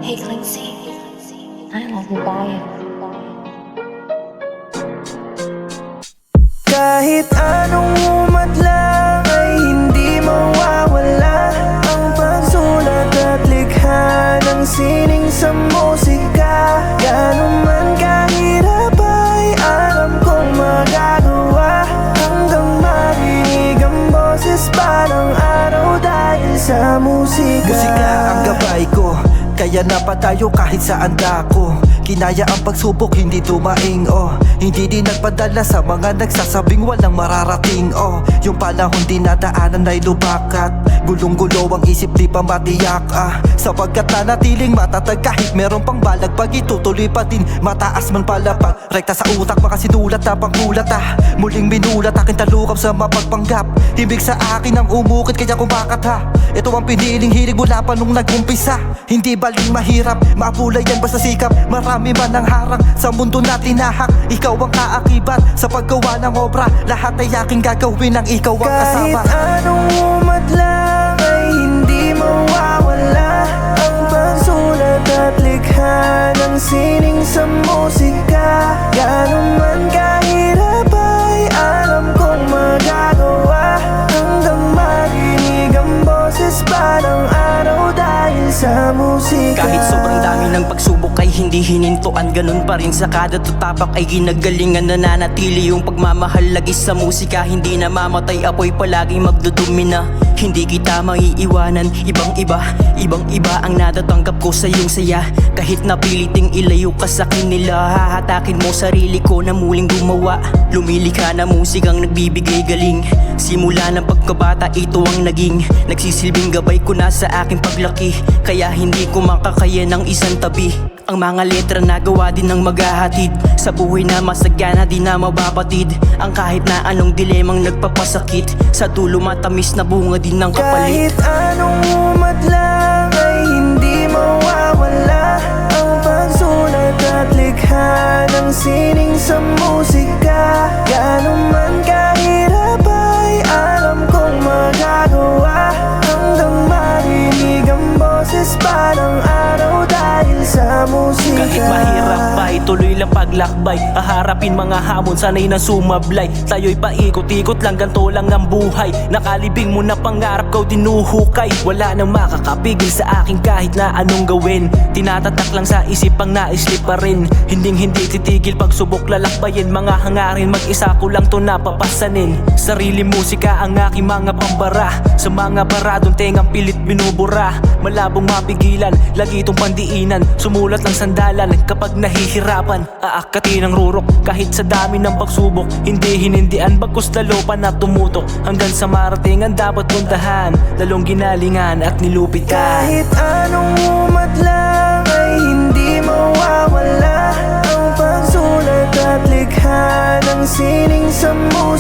Hey Quincy, I love you, bye. Kahit anong umadlang ay hindi mawawala ang pagsulat at likha ng sining sa musika. Ganon man kahirap ay alam kong magagawa hanggang marinig ang boses parang araw dahil sa musika. Musika ang gabay ko, kaya napatayo kahit saan dako. Kinaya ang pagsubok, hindi tumaing, oh. Hindi din nagpadala sa mga nagsasabing walang mararating, oh. Yung panahon dinadaanan ay lubakat. Gulong-gulo ang isip, di pa matiyak, ah. Sapagkat nanatiling matatag kahit meron pang balag. Pag itutuloy pa din, mataas man palapag. Rekta sa utak, makasinulat na pangkulat, ah. Muling minulat, aking talukap sa mapagpanggap. Himig sa akin ang umukit, kaya kumakat, ha. Ito ang piniling hilig mula pa nung nag-umpisa. Hindi baling mahirap, maapulay yan basta sikap. Marami man ang harang sa mundo na tinahak. Ikaw ang kaakibat sa paggawa ng obra. Lahat ay aking gagawin ang ikaw ang kasama. Kahit anong umadlang ay hindi mawawala ang pagsulat at likha ng sining sa musika. Ganon man kahirap ay alam kong magagawa hanggang marinig ang boses parang araw dahil sa musika. Kahit sobrang dami ng pagsubok ay hindi hinintuan, ganun pa rin sa kada tutapak ay ginagalingan. Nananatili yung pagmamahal lagi sa musika. Hindi namamatay, apoy palaging magdudumi na. Hindi kita maiiwanan, ibang-iba ang natatanggap ko sa iyong saya. Kahit napiliting ilayo ka sa kanila, hahatakin mo sarili ko na muling gumawa. Lumilika na musikang nagbibigay galing. Simula ng pagkabata ito ang naging nagsisilbing gabay ko na sa aking paglaki. Kaya hindi ko makakaya ng isang tabi. Ang mga letra na gawa din ng maghahatid sa buhay na masagana di na mabapatid. Ang kahit na anong dilemang nagpapasakit, sa dulo matamis na bunga din ng kapalit. Kahit anong umadlang ay hindi mawawala ang pagsulat at likha ng sining sa musika. Ganon man kahirap ay alam kong magagawa hanggang marinig ang boses parang araw dahil sa musika. Kahit mahirap pa, ituloy lang paglakbay. Haharapin mga hamon, sanay na sumablay. Tayo'y paikot-ikot lang, ganito lang ang buhay. Nakalibing mo na pangarap ko dinuhukay. Wala nang makakapigil sa akin kahit na anong gawin. Tinatatak lang sa isip ang naislip pa rin. Hindi titigil pagsubok lalakbayin. Mga hangarin, mag-isa ko lang to napapasanin. Sarili musika ang aking mga pambara. Sa mga baradong tengang pilit binubura. Malabong mapigilan, lagi itong pandiinan. Sumulat lang sandalan kapag nahihirapan. Aakatin ang rurok kahit sa dami ng pagsubok. Hindi hinindian bagkus lalo pa na tumutok. Hanggang sa marating ang dapat puntahan, lalong ginalingan at nilupitan. Kahit anong umadlang ay hindi mawawala ang pagsulat at likha ng sining sa musika.